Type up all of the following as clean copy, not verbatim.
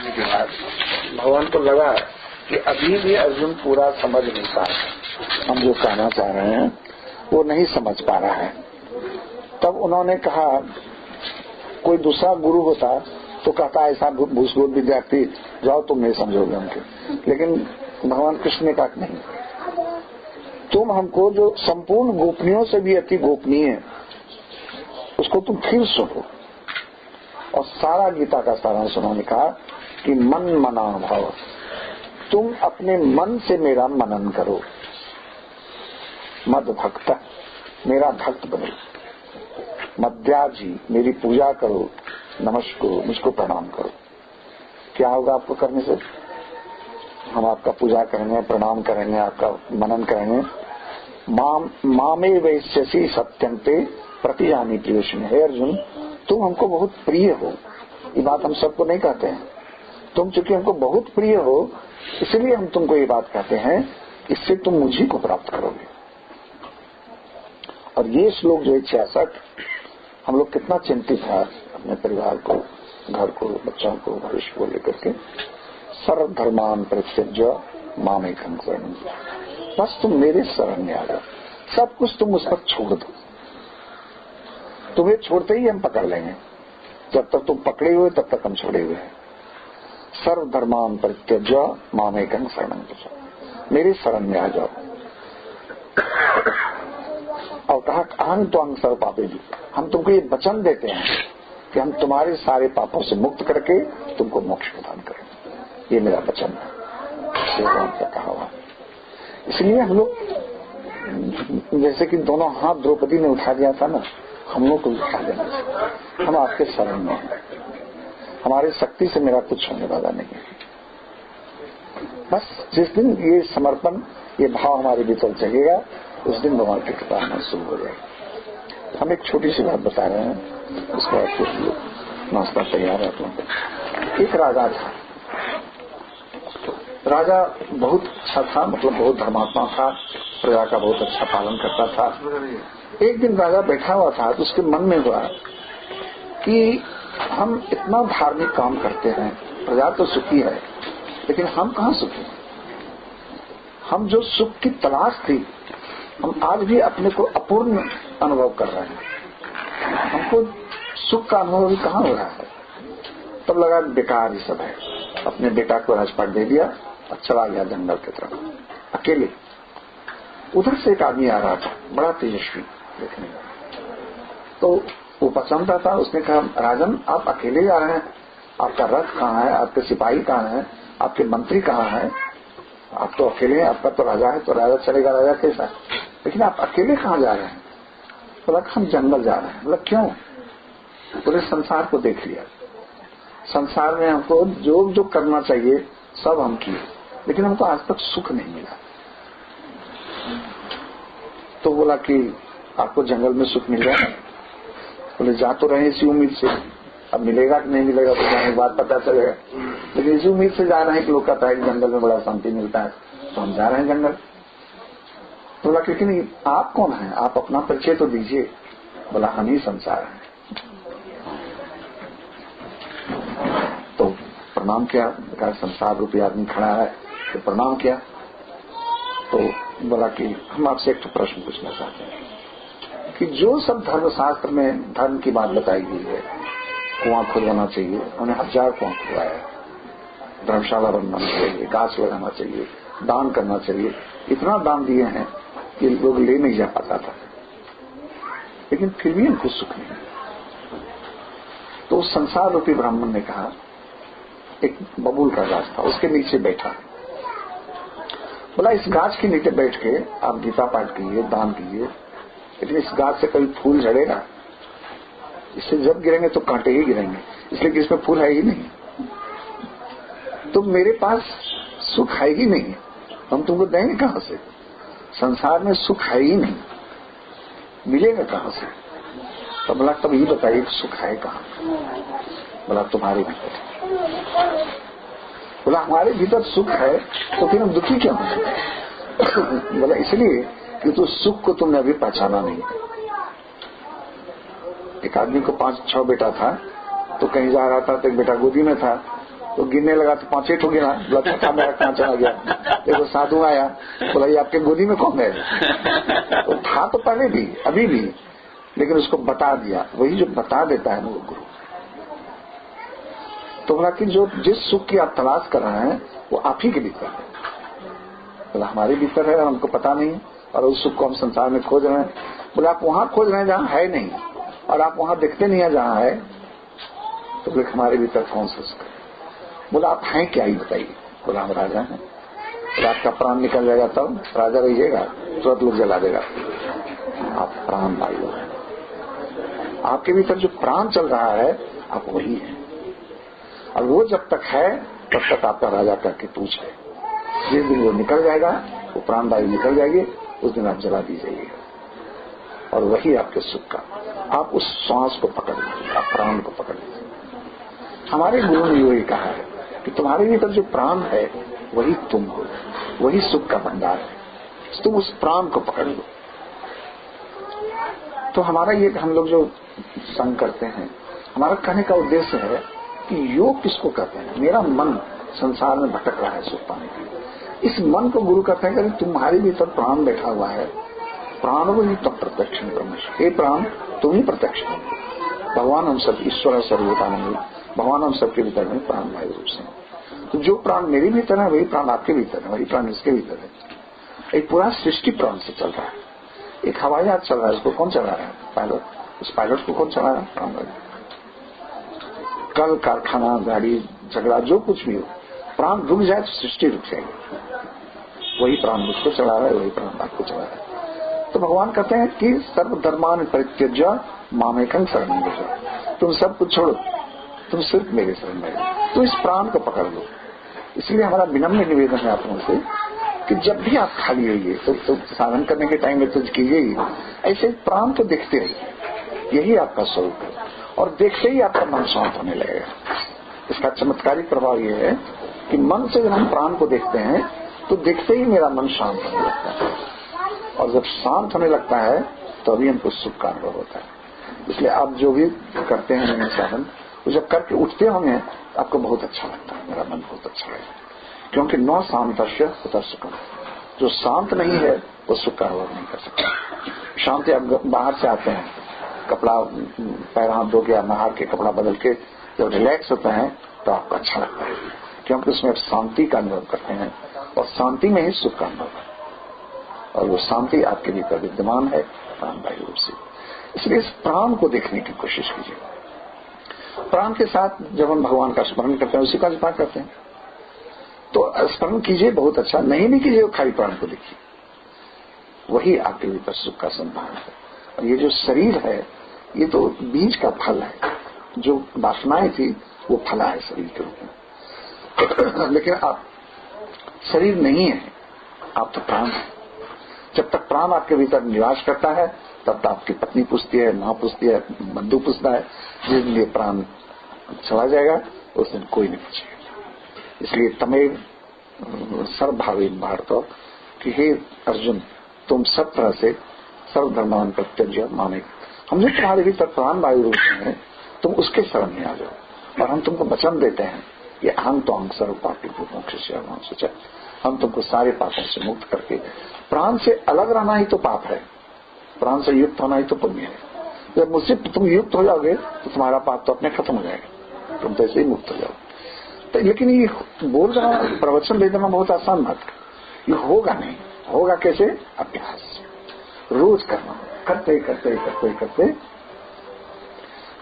जी के बाद भगवान को लगा कि अभी भी अर्जुन पूरा समझ नहीं पा रहा, हम जो कहना चाह रहे हैं वो नहीं समझ पा रहा है। तब उन्होंने कहा कोई दूसरा गुरु होता तो कहता ऐसा भूसगोल विद्यार्थी जाओ तुम नहीं समझोगे उनके, लेकिन भगवान कृष्ण ने कहा नहीं, तुम हमको जो संपूर्ण गोपनीयों से भी अति गोपनीय है उसको तुम फिर सुनो। और सारा गीता का सारांश उन्होंने कहा कि मन मना भाव, तुम अपने मन से मेरा मनन करो, मद भक्त, मेरा भक्त बनो, मध्याजी, मेरी पूजा करो, नमस्कार, मुझको प्रणाम करो। क्या होगा आपको करने से? हम आपका पूजा करेंगे, प्रणाम करेंगे, आपका मनन करेंगे। मामे वैश्यसी सत्यंते प्रतिजानी प्रियोषण। हे अर्जुन, तुम हमको बहुत प्रिय हो, ये बात हम सबको नहीं कहते हैं। तुम चूंकि हमको बहुत प्रिय हो इसलिए हम तुमको ये बात कहते हैं, इससे तुम मुझी को प्राप्त करोगे। और ये श्लोक जो है 66, हम लोग कितना चिंतित है अपने परिवार को, घर को, बच्चों को, भविष्य को लेकर के। सर्व धर्मान परित्यज्य मामेकं शरणं, बस तुम मेरे शरण में आ जाओ, सब कुछ तुम उस पर छोड़ दो। तुम्हें छोड़ते ही हम पकड़ लेंगे, जब तक तुम पकड़े हुए तब तक हम छोड़े हुए हैं। सर्व धर्मान परित्यज्य मामेकं शरणं, मेरे शरण में आ जाओ। और कहा अहं त्वं सर्व पापेभ्यो, हम तुमको ये वचन देते हैं कि हम तुम्हारे सारे पापों से मुक्त करके तुमको मोक्ष प्रदान करेंगे, ये मेरा वचन है, भगवान का कहा हुआ। इसलिए हम लोग जैसे कि दोनों हाथ द्रौपदी ने उठा दिया था ना, हम लोग को उठा देना चाहिए। हम आपके शरण में हैं, हमारी शक्ति से मेरा कुछ होने वाला नहीं है। बस जिस दिन ये समर्पण, ये भाव हमारे भीतर जगेगा, उस दिन भगवान की कृपा होना शुरू हो जाएगी। हम एक छोटी सी बात बता रहे हैं, उसके बाद कुछ नाश्ता तैयार है। एक राजा था, राजा बहुत अच्छा था, मतलब बहुत धर्मात्मा था, प्रजा का बहुत अच्छा पालन करता था। एक दिन राजा बैठा हुआ था तो उसके मन में हुआ कि हम इतना धार्मिक काम करते हैं, प्रजा तो सुखी है, लेकिन हम कहाँ सुखी हैं? हम जो सुख की तलाश थी, हम आज भी अपने को अपूर्ण अनुभव कर रहे हैं। हमको सुख का अनुभव भी कहाँ हो रहा है? तब लगा बेकार ही सब है। अपने बेटा को राजपाट दे दिया और चला गया जंगल की तरफ अकेले। उधर से एक आदमी आ रहा था, बड़ा तेजस्वी देखने में, तो वो पसंद था। उसने कहा, राजन आप अकेले जा रहे हैं, आपका रथ कहाँ है, आपके सिपाही कहाँ है, आपके मंत्री कहाँ है? आप तो अकेले हैं, आपका तो राजा है, तो राजा चलेगा, राजा कैसा है, लेकिन आप अकेले कहाँ जा रहे हैं? बोला हम जंगल जा रहे हैं। बोला क्यों? पूरे संसार को देख लिया, संसार में हमको जो जो करना चाहिए सब हम किए, लेकिन हमको आज तक सुख नहीं मिला। तो बोला कि आपको जंगल में सुख मिल रहा है? बोले जा तो रहे इसी उम्मीद से, अब मिलेगा कि नहीं मिलेगा तो जाने के बाद पता चलेगा, लेकिन इसी उम्मीद से जा रहे हैं कि लोग कहता है कि जंगल में बड़ा शांति मिलता है, तो हम जा रहे हैं जंगल। बोला लेकिन आप कौन है, आप अपना परिचय तो दीजिए। बोला हम ही संसार हैं। तो प्रणाम किया, कहा संसार रूपी आदमी खड़ा है, तो प्रणाम किया। तो बोला कि हम आपसे एक प्रश्न पूछना चाहते हैं कि जो सब धर्मशास्त्र में धर्म की बात बताई गई है, कुआं खुदवाना चाहिए, उन्हें 1000 कुआं खुदवाया, धर्मशाला बनवाना चाहिए, गाछ लगाना चाहिए, दान करना चाहिए, इतना दान दिए हैं कि लोग ले नहीं जा पाता था, लेकिन फिर भी उनको सुख नहीं। तो संसार रूपी ब्राह्मण ने कहा, एक बबूल का गाछ था, उसके नीचे बैठा। बोला इस गाछ के नीचे बैठ के आप गीता पाठ कीजिए, दान कीजिए, लेकिन इस गाछ से कभी फूल झड़ेगा? इससे जब गिरेंगे तो कांटे ही गिरेंगे, इसलिए कि इसमें फूल है ही नहीं। तो मेरे पास सुख है ही नहीं, हम तुमको देंगे कहां से? संसार में सुख है ही नहीं, मिलेगा कहां से? तो बोला तब ये बताइए सुख है कहां? बोला तुम्हारे भीतर। बोला हमारे भीतर सुख है तो फिर हम दुखी क्यों हैं? बोला इसलिए कि तो सुख को तुमने अभी पहचाना नहीं। एक आदमी को 5-6 बेटा था, तो कहीं जा रहा था तो एक बेटा गोदी में था, तो गिनने लगा तो 5 हो गिना, बोला छठा मेरा कहाँ चला गया। देखो साधु आया, बोला ये आपके गोदी में कौन है? तो था तो पहले भी अभी भी, लेकिन उसको बता दिया। वही जो बता देता है वो गुरु। तो बोला कि जो जिस सुख की आप तलाश कर रहे हैं वो आप ही के भीतर है। बोला हमारे भीतर है, हमको पता नहीं, और उस सुख को हम संसार में खोज रहे हैं। बोला आप वहां खोज रहे हैं जहां है नहीं, और आप वहां देखते नहीं है जहां है। तो बोले हमारे भीतर कौन सा सुख है? बोला आप हैं क्या ही बताइए। बोला हम राजा हैं। बोला आपका प्राण निकल जाएगा तब राजा रहिएगा, तुरंत लोग जला देगा। आप प्राण वायु हैं, आपके भीतर जो प्राण चल रहा है आप वही है, और वो जब तक है तब तक आपका राजा करके पूछ है। जिस दिन वो निकल जाएगा, वो प्राण वायु निकल जाएगी, उस दिन आप जला दी जाइएगा, और वही आपके सुख का। आप उस श्वास को पकड़ लीजिए, आप प्राण को पकड़ लीजिए। हमारे गुरु ने यही कहा है कि तुम्हारे भीतर जो प्राण है वही तुम हो, वही सुख का भंडार है, तुम उस प्राण को पकड़ लो। तो हमारा ये हम लोग जो संग करते हैं, हमारा कहने का उद्देश्य है कि योग किसको कहते हैं? मेरा मन संसार में भटक रहा है सुख पाने के लिए, इस मन को गुरु कहते हैं कि तुम्हारे भीतर प्राण बैठा हुआ है, प्राण को ही तब प्रत्यक्ष ब्रह्म। हे प्राण तुम ही प्रत्यक्ष हो, भगवान हम सब, ईश्वर सर्वभूतानंद, भगवान हम सबके भीतर में प्राण वायु रूप से। तो जो प्राण मेरे भीतर है वही प्राण आपके भीतर है, वही प्राण इसके भीतर है। एक पूरा सृष्टि प्राण से चल रहा है। एक हवाई जहाज चल रहा है, उसको कौन चला रहा है? पायलट। उस पायलट को कौन चला रहा है? प्राण वायु। कल कारखाना, गाड़ी, झगड़ा, जो कुछ भी हो, प्राण रुक जाए तो सृष्टि रुक जाएगी। वही प्राण उसको चला रहा है, वही प्राण आपको चला रहा है। तो भगवान कहते हैं कि सर्वधर्मान परित्यज्य मामेकं शरणं व्रज। तुम सब कुछ छोड़ो, तुम सिर्फ मेरे शरण में रहो। तो इस प्राण को पकड़ लो। इसलिए हमारा विनम्र निवेदन है आप लोगों से कि जब भी आप खाली होइए तो साधन करने के टाइम में तो कीजिए ही, ऐसे प्राण को देखते रहिए, यही आपका स्वरूप है। और देखते ही आपका मन शांत होने लगेगा। इसका चमत्कारिक प्रभाव यह है कि मन से जब हम प्राण को देखते हैं तो देखते ही मेरा मन शांत होने लगता है, और जब शांत होने लगता है तो अभी हमको सुख का अनुभव होता है। इसलिए आप जो भी करते हैं साधन, वो जब करके उठते होंगे आपको बहुत अच्छा लगता है। मेरा मन बहुत अच्छा लगता है, क्योंकि न शांतस्य तथा सुखम। जो शांत नहीं है वो सुख का अनुभव नहीं कर सकता। शांति, आप बाहर से आते हैं, कपड़ा पैर हाथ धो के, नहा के, कपड़ा बदल के जब रिलैक्स होते हैं तो आपको अच्छा लगता है, क्योंकि उसमें शांति का अनुभव करते हैं, और शांति में ही सुख का अनुभव है। और वो शांति आपके भीतर विद्यमान है प्राण वायु रूप से। इसलिए इस प्राण को देखने की कोशिश कीजिए। प्राण के साथ जब हम भगवान का स्मरण करते हैं, उसी का जपा करते हैं, तो स्मरण कीजिए, बहुत अच्छा। नहीं भी कीजिए, खाली प्राण को देखिए, वही आपके भीतर सुख का संभान है। और ये जो शरीर है ये तो बीज का फल है, जो वासनाएं थी वो फला है शरीर के रूप में। लेकिन आप शरीर नहीं है, आप तो प्राण है। जब तक प्राण आपके भीतर निवास करता है तब तक आपकी पत्नी पूछती है, माँ पूछती है, बंधु पूछता है। जिस लिए प्राण चला जाएगा उस दिन कोई नहीं पूछेगा। इसलिए तमेव सर्वभावी भारत, कि हे अर्जुन तुम सब तरह से सर्वधर्मान प्रत्यज्य माने, हमने तुम्हारे भीतर प्राण वायु रूप में, तुम उसके शरण में आ जाओ। और हम तुमको वचन देते हैं, ये अहम तो अंग सर्व पापी मोक्ष से सोचा, हम तुमको सारे पापों से मुक्त करके, प्राण से अलग रहना ही तो पाप है, प्राण से युक्त होना ही तो पुण्य है। जब मुझसे तुम युक्त हो जाओगे तो तुम्हारा पाप तो अपने खत्म हो जाएगा, तुम तो ऐसे ही मुक्त हो जाओगे। तो लेकिन ये बोल रहा प्रवचन दे देना बहुत आसान बात है, ये होगा नहीं। होगा कैसे? अभ्यास से, रोज करना, करते करते करते करते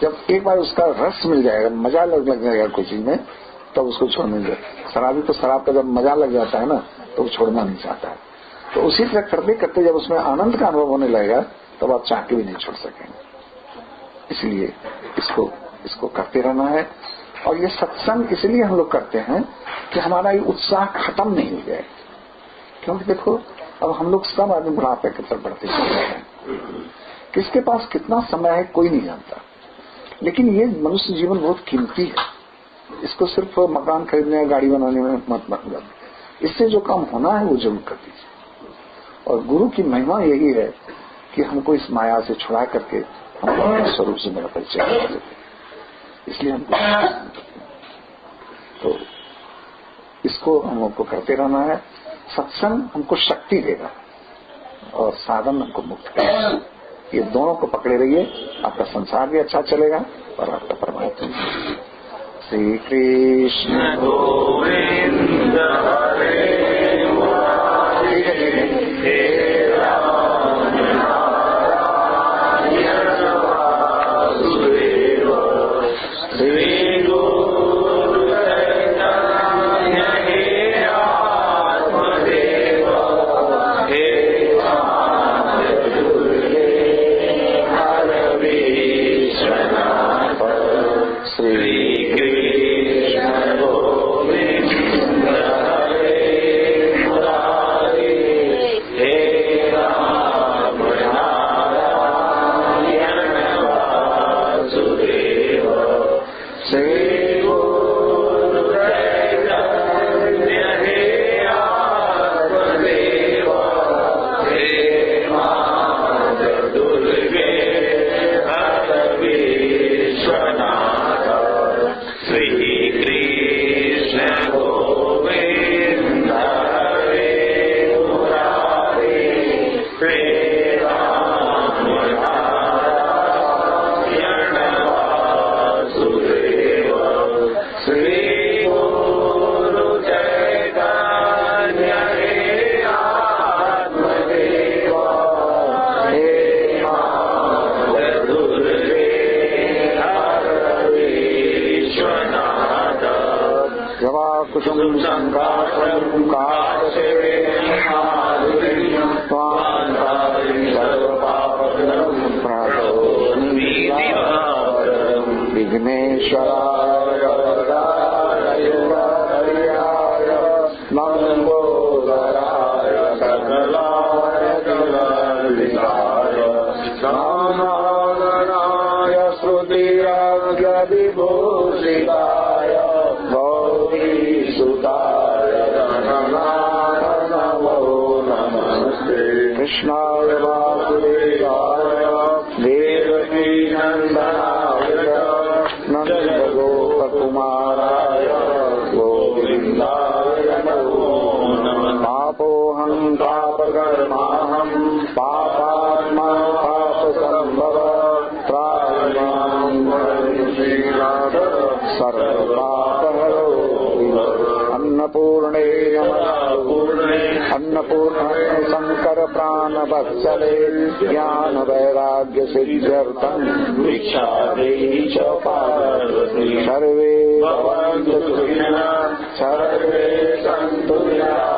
जब एक बार उसका रस मिल जाएगा, मजा लग जाएगा कोई चीज में, तब उसको छोड़ने दे। शराबी तो शराब का जब मजा लग जाता है ना तो वो छोड़ना नहीं चाहता है। तो उसी तरह करते करते जब उसमें आनंद का अनुभव होने लगेगा तब आप चाह के भी नहीं छोड़ सकेंगे। इसलिए इसको करते रहना है। और ये सत्संग इसलिए हम लोग करते हैं कि हमारा ये उत्साह खत्म नहीं हो जाए। क्योंकि देखो अब हम लोग सब आदमी बुढ़ापे की तरफ बढ़ते चल रहे हैं, किसके पास कितना समय है कोई नहीं जानता। लेकिन ये मनुष्य जीवन बहुत कीमती है, इसको सिर्फ मकान खरीदने या गाड़ी बनाने में मत मतलब, इससे जो काम होना है वो जरूर कर दीजिए। और गुरु की महिमा यही है कि हमको इस माया से छुड़ा करके हम स्वरूप से मेरा परिचय कर देते। इसलिए हम तो उसको हमको करते रहना है। सत्संग हमको शक्ति देगा और साधन हमको मुक्त करेगा। ये दोनों को पकड़े रहिए, आपका संसार भी अच्छा चलेगा और आपका परमात्मा। श्री कृष्ण गोविंद हरे कृष्णाय वासुदेवाय देवकी नंदनाय नंदगोपकुमाराय गोविन्दाय नमो नमः। पापोऽहं पापकर्माहं पापात्मा पापसम्भव त्रायमां श्रीनाथ सर्वपापहरो अन्नपूर्णे अन्नपूर्ण शंकर प्राण वत्सले ज्ञान वैराग्य सिद्ध्यर्थं भिक्षादेहि च पार्वती। सर्वे भवन्तु सुखिनः सर्वे सन्तु निरामयाः।